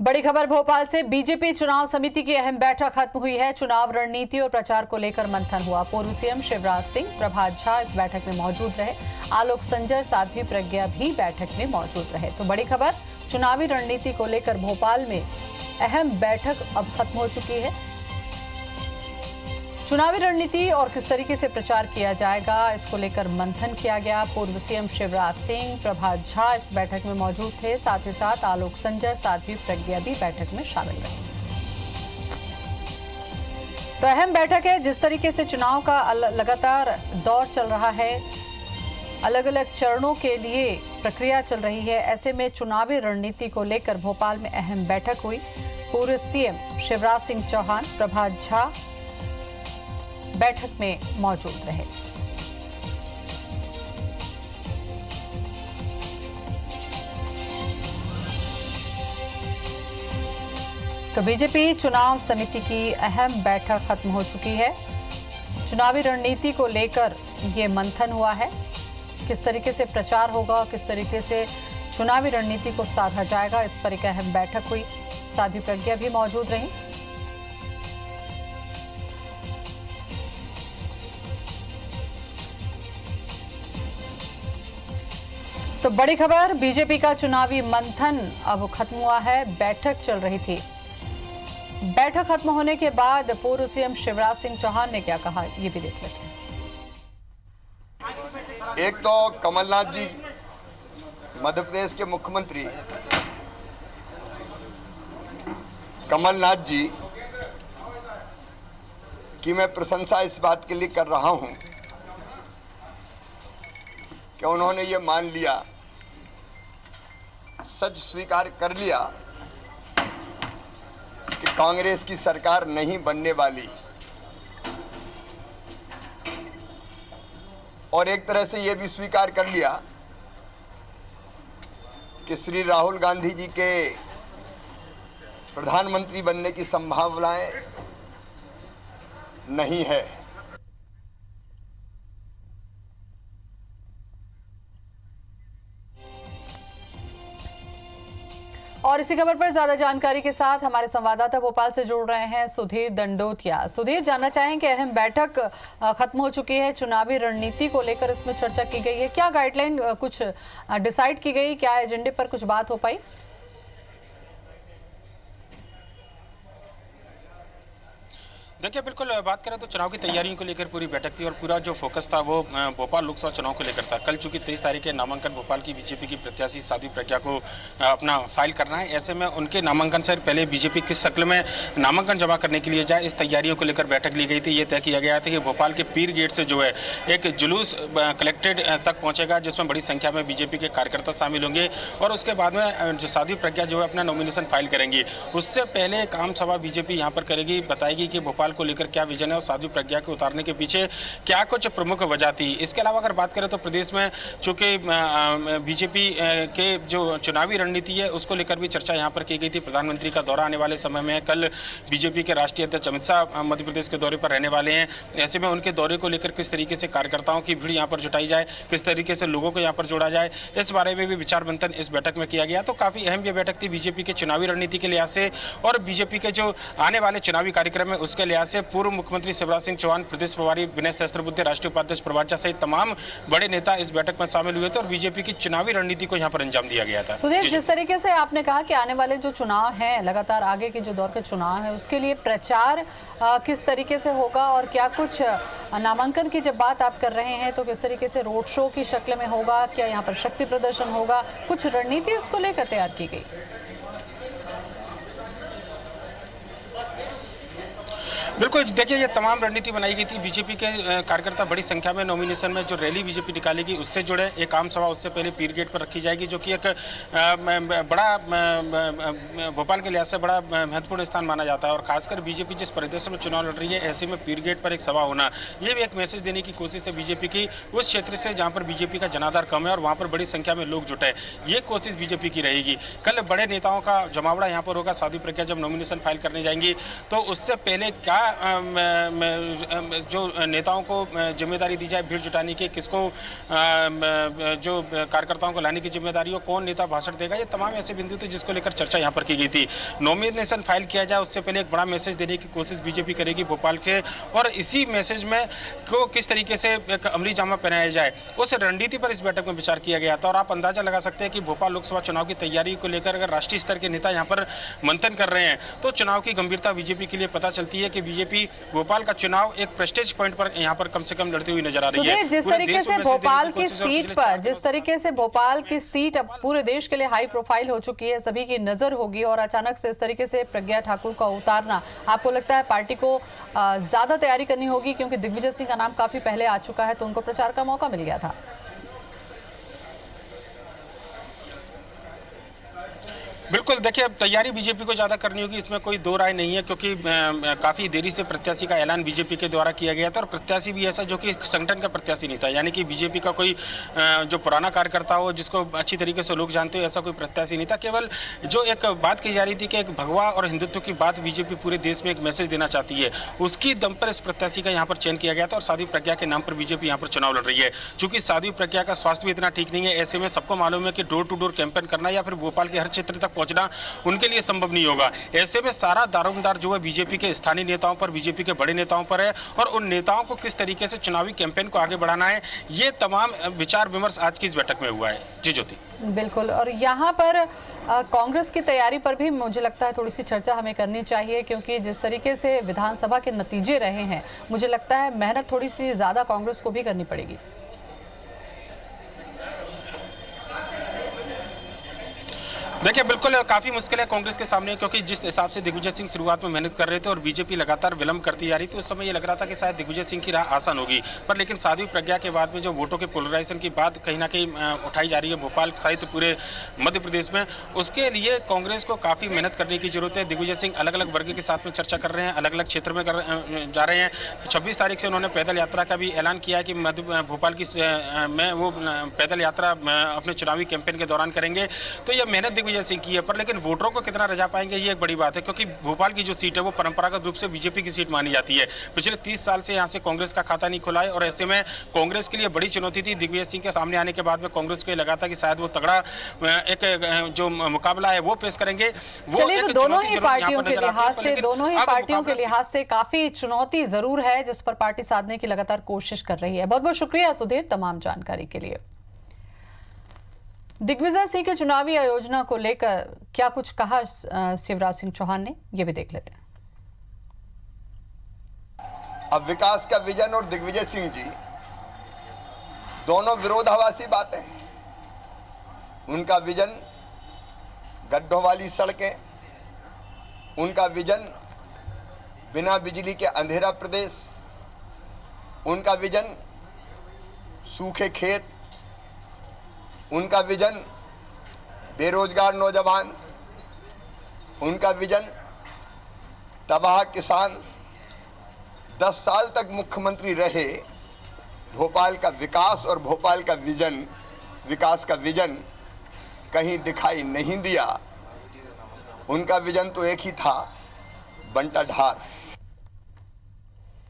बड़ी खबर भोपाल से। बीजेपी चुनाव समिति की अहम बैठक खत्म हुई है। चुनाव रणनीति और प्रचार को लेकर मंथन हुआ। पूर्व सीएम शिवराज सिंह, प्रभात झा इस बैठक में मौजूद रहे। आलोक संजर, साध्वी प्रज्ञा भी बैठक में मौजूद रहे। तो बड़ी खबर, चुनावी रणनीति को लेकर भोपाल में अहम बैठक अब खत्म हो चुकी है। चुनावी रणनीति और किस तरीके से प्रचार किया जाएगा, इसको लेकर मंथन किया गया। पूर्व सीएम शिवराज सिंह, प्रभात झा इस बैठक में मौजूद थे। साथ ही साथ आलोक संजर, साध्वी प्रज्ञा भी बैठक में शामिल रहे। तो अहम बैठक है। जिस तरीके से चुनाव का लगातार दौर चल रहा है, अलग अलग चरणों के लिए प्रक्रिया चल रही है, ऐसे में चुनावी रणनीति को लेकर भोपाल में अहम बैठक हुई। पूर्व सीएम शिवराज सिंह चौहान, प्रभात झा बैठक में मौजूद रहे। तो बीजेपी चुनाव समिति की अहम बैठक खत्म हो चुकी है। चुनावी रणनीति को लेकर ये मंथन हुआ है। किस तरीके से प्रचार होगा, किस तरीके से चुनावी रणनीति को साधा जाएगा, इस पर एक अहम बैठक हुई। साध्वी प्रज्ञा भी मौजूद रही। तो बड़ी खबर, बीजेपी का चुनावी मंथन अब खत्म हुआ है। बैठक चल रही थी। बैठक खत्म होने के बाद पूर्व सीएम शिवराज सिंह चौहान ने क्या कहा, ये भी देख लेते हैं। एक तो कमलनाथ जी मध्य प्रदेश के मुख्यमंत्री, कमलनाथ जी की मैं प्रशंसा इस बात के लिए कर रहा हूं कि उन्होंने ये मान लिया, सच स्वीकार कर लिया कि कांग्रेस की सरकार नहीं बनने वाली, और एक तरह से यह भी स्वीकार कर लिया कि श्री राहुल गांधी जी के प्रधानमंत्री बनने की संभावनाएं नहीं है। और इसी खबर पर ज्यादा जानकारी के साथ हमारे संवाददाता भोपाल से जुड़ रहे हैं सुधीर दंडोतिया। सुधीर, जानना चाहें कि अहम बैठक खत्म हो चुकी है, चुनावी रणनीति को लेकर इसमें चर्चा की गई है, क्या गाइडलाइन कुछ डिसाइड की गई, क्या एजेंडे पर कुछ बात हो पाई? देखिए, बिल्कुल बात करें तो चुनाव की तैयारियों को लेकर पूरी बैठक थी और पूरा जो फोकस था वो भोपाल लोकसभा चुनाव को लेकर था। कल चूंकि 23 तारीख के नामांकन भोपाल की बीजेपी की प्रत्याशी साध्वी प्रज्ञा को अपना फाइल करना है, ऐसे में उनके नामांकन से पहले बीजेपी किस शक्ल में नामांकन जमा करने के लिए जाए, इस तैयारियों को लेकर बैठक ली गई थी। ये तय किया गया था कि भोपाल के पीर गेट से जो है एक जुलूस कलेक्टेड तक पहुंचेगा, जिसमें बड़ी संख्या में बीजेपी के कार्यकर्ता शामिल होंगे और उसके बाद में जो साध्वी प्रज्ञा जो है अपना नॉमिनेशन फाइल करेंगी। उससे पहले एक आम सभा बीजेपी यहाँ पर करेगी, बताएगी कि भोपाल को लेकर क्या विजन है और साध्वी प्रज्ञा के उतारने के पीछे क्या कुछ प्रमुख वजह थी। इसके अलावा अगर बात करें तो प्रदेश में चूंकि बीजेपी के जो चुनावी रणनीति है उसको लेकर भी चर्चा यहां पर की गई थी। प्रधानमंत्री का दौरा आने वाले समय में, कल बीजेपी के राष्ट्रीय अध्यक्ष अमित शाह मध्य प्रदेश के दौरे पर रहने वाले हैं। ऐसे में उनके दौरे को लेकर किस तरीके से कार्यकर्ताओं की भीड़ यहां पर जुटाई जाए, किस तरीके से लोगों को यहां पर जोड़ा जाए, इस बारे में भी विचार मंथन इस बैठक में किया गया। तो काफी अहम यह बैठक थी बीजेपी के चुनावी रणनीति के लिहाज से और बीजेपी के जो आने वाले चुनावी कार्यक्रम है उसके लिहाज से। पूर्व मुख्यमंत्री शिवराज सिंह चौहान, प्रदेश प्रभारी विनय सहस्त्रबुद्धे, राष्ट्रीय उपाध्यक्ष प्रभात झा सहित तमाम बड़े नेता इस बैठक में शामिल हुए थे और बीजेपी की चुनावी रणनीति को यहां पर अंजाम दिया गया था। सुधीर, जिस तरीके से आपने कहा कि आने वाले जो चुनाव हैं, लगातार आगे के जो दौर के चुनाव है, उसके लिए प्रचार किस तरीके से होगा और क्या कुछ नामांकन की जब बात आप कर रहे हैं तो किस तरीके से रोड शो की शक्ल में होगा, क्या यहाँ पर शक्ति प्रदर्शन होगा, कुछ रणनीति इसको लेकर तैयार की गई? बिल्कुल, देखिए ये तमाम रणनीति बनाई गई थी। बीजेपी के कार्यकर्ता बड़ी संख्या में नॉमिनेशन में जो रैली बीजेपी निकालेगी उससे जुड़े, एक आम सभा उससे पहले पीर गेट पर रखी जाएगी, जो कि एक बड़ा भोपाल के लिहाज से बड़ा महत्वपूर्ण स्थान माना जाता है और खासकर बीजेपी जिस परिदृश्य में चुनाव लड़ रही है, ऐसे में पीर गेट पर एक सभा होना, ये भी एक मैसेज देने की कोशिश है बीजेपी की उस क्षेत्र से जहां पर बीजेपी का जनाधार कम है और वहां पर बड़ी संख्या में लोग जुटे, ये कोशिश बीजेपी की रहेगी। कल बड़े नेताओं का जमावड़ा यहां पर होगा। साध्वी प्रज्ञा जब नॉमिनेशन फाइल करने जाएंगी तो उससे पहले क्या जो नेताओं को जिम्मेदारी दी जाए भीड़ जुटाने की, किसको जो कार्यकर्ताओं को लाने की जिम्मेदारी हो, कौन नेता भाषण देगा, ये तमाम ऐसे बिंदु थे जिसको लेकर चर्चा यहाँ पर की गई थी। नॉमिनेशन फाइल किया जाए उससे पहले एक बड़ा मैसेज देने की कोशिश बीजेपी करेगी भोपाल के, और इसी मैसेज में को किस तरीके से एक अमली जामा पहनाया जाए उस रणनीति पर इस बैठक में विचार किया गया था। और आप अंदाजा लगा सकते हैं कि भोपाल लोकसभा चुनाव की तैयारी को लेकर अगर राष्ट्रीय स्तर के नेता यहाँ पर मंथन कर रहे हैं तो चुनाव की गंभीरता बीजेपी के लिए पता चलती है कि बीजेपी भोपाल का चुनाव एक प्रेस्टीज पॉइंट पर यहाँ पर कम से कम लड़ती हुई नजर आ रही है। जिस तरीके से भोपाल की सीट पर, जिस तरीके से भोपाल की सीट अब पूरे देश के लिए हाई प्रोफाइल हो चुकी है, सभी की नजर होगी, और अचानक से इस तरीके से प्रज्ञा ठाकुर का उतारना, आपको लगता है पार्टी को ज्यादा तैयारी करनी होगी क्योंकि दिग्विजय सिंह का नाम काफी पहले आ चुका है तो उनको प्रचार का मौका मिल गया था? बिल्कुल, देखिए अब तैयारी बीजेपी को ज्यादा करनी होगी, इसमें कोई दो राय नहीं है, क्योंकि काफी देरी से प्रत्याशी का ऐलान बीजेपी के द्वारा किया गया था, और प्रत्याशी भी ऐसा जो कि संगठन का प्रत्याशी नहीं था, यानी कि बीजेपी का कोई जो पुराना कार्यकर्ता हो जिसको अच्छी तरीके से लोग जानते हो, ऐसा कोई प्रत्याशी नहीं था। केवल जो एक बात कही जा रही थी कि एक भगवा और हिंदुत्व की बात बीजेपी पूरे देश में एक मैसेज देना चाहती है, उसकी दम पर इस प्रत्याशी का यहाँ पर चयन किया गया था, और साध्वी प्रज्ञा के नाम पर बीजेपी यहाँ पर चुनाव लड़ रही है। चूंकि साध्वी प्रज्ञा का स्वास्थ्य भी इतना ठीक नहीं है, ऐसे में सबको मालूम है कि डोर टू डोर कैंपेन करना या फिर भोपाल के हर क्षेत्र तक पहुंचना उनके लिए संभव नहीं होगा। ऐसे में सारा दारोमदार जो है बीजेपी के स्थानीय नेताओं पर, बीजेपी के बड़े नेताओं पर है, और उन नेताओं को किस तरीके से चुनावी कैंपेन को आगे बढ़ाना है, ये तमाम विचार विमर्श आज की इस बैठक में हुआ है। जी ज्योति। बिल्कुल, और यहाँ पर कांग्रेस की तैयारी पर भी मुझे लगता है थोड़ी सी चर्चा हमें करनी चाहिए, क्योंकि जिस तरीके से विधानसभा के नतीजे रहे हैं, मुझे लगता है मेहनत थोड़ी सी ज्यादा कांग्रेस को भी करनी पड़ेगी। देखिए बिल्कुल काफी मुश्किल है कांग्रेस के सामने, क्योंकि जिस हिसाब से दिग्विजय सिंह शुरुआत में मेहनत कर रहे थे और बीजेपी लगातार विलंब करती जा रही थी, उस समय ये लग रहा था कि शायद दिग्विजय सिंह की राह आसान होगी, पर लेकिन साध्वी प्रज्ञा के बाद में जो वोटों के पोलराइजेशन की बात कहीं ना कहीं उठाई जा रही है भोपाल सहित पूरे मध्य प्रदेश में, उसके लिए कांग्रेस को काफी मेहनत करने की जरूरत है। दिग्विजय सिंह अलग अलग वर्ग के साथ में चर्चा कर रहे हैं, अलग अलग क्षेत्र में जा रहे हैं। 26 तारीख से उन्होंने पैदल यात्रा का भी ऐलान किया है कि भोपाल की में वो पैदल यात्रा अपने चुनावी कैंपेन के दौरान करेंगे, तो यह मेहनत दिग्विजय सिंह की है, पर लेकिन वोटरों को कितना रजा पाएंगे ये एक बड़ी बात है, क्योंकि भोपाल की जो सीट है वो परंपरागत रूप से बीजेपी की सीट मानी जाती है। पिछले 30 साल से यहां से कांग्रेस का खाता नहीं खुला है, और ऐसे में कांग्रेस के लिए बड़ी चुनौती थी। दिग्विजय सिंह के सामने आने के बाद में कांग्रेस को लगा था कि शायद वो तगड़ा एक जो मुकाबला है वो पेश करेंगे। चलिए, तो दोनों ही पार्टियों के लिहाज से काफी चुनौती जरूर है, जिस पर पार्टी साधने की लगातार कोशिश कर रही है। बहुत बहुत शुक्रिया सुधीर तमाम जानकारी के लिए। दिग्विजय सिंह के चुनावी आयोजना को लेकर क्या कुछ कहा शिवराज सिंह चौहान ने, ये भी देख लेते हैं। अब विकास का विजन और दिग्विजय सिंह जी दोनों विरोधाभासी बातें हैं। उनका विजन गड्ढों वाली सड़कें, उनका विजन बिना बिजली के अंधेरा प्रदेश, उनका विजन सूखे खेत, उनका विजन बेरोजगार नौजवान, उनका विजन तबाह किसान। 10 साल तक मुख्यमंत्री रहे, भोपाल का विकास और भोपाल का विजन, विकास का विजन कहीं दिखाई नहीं दिया। उनका विजन तो एक ही था, बंटा ढार।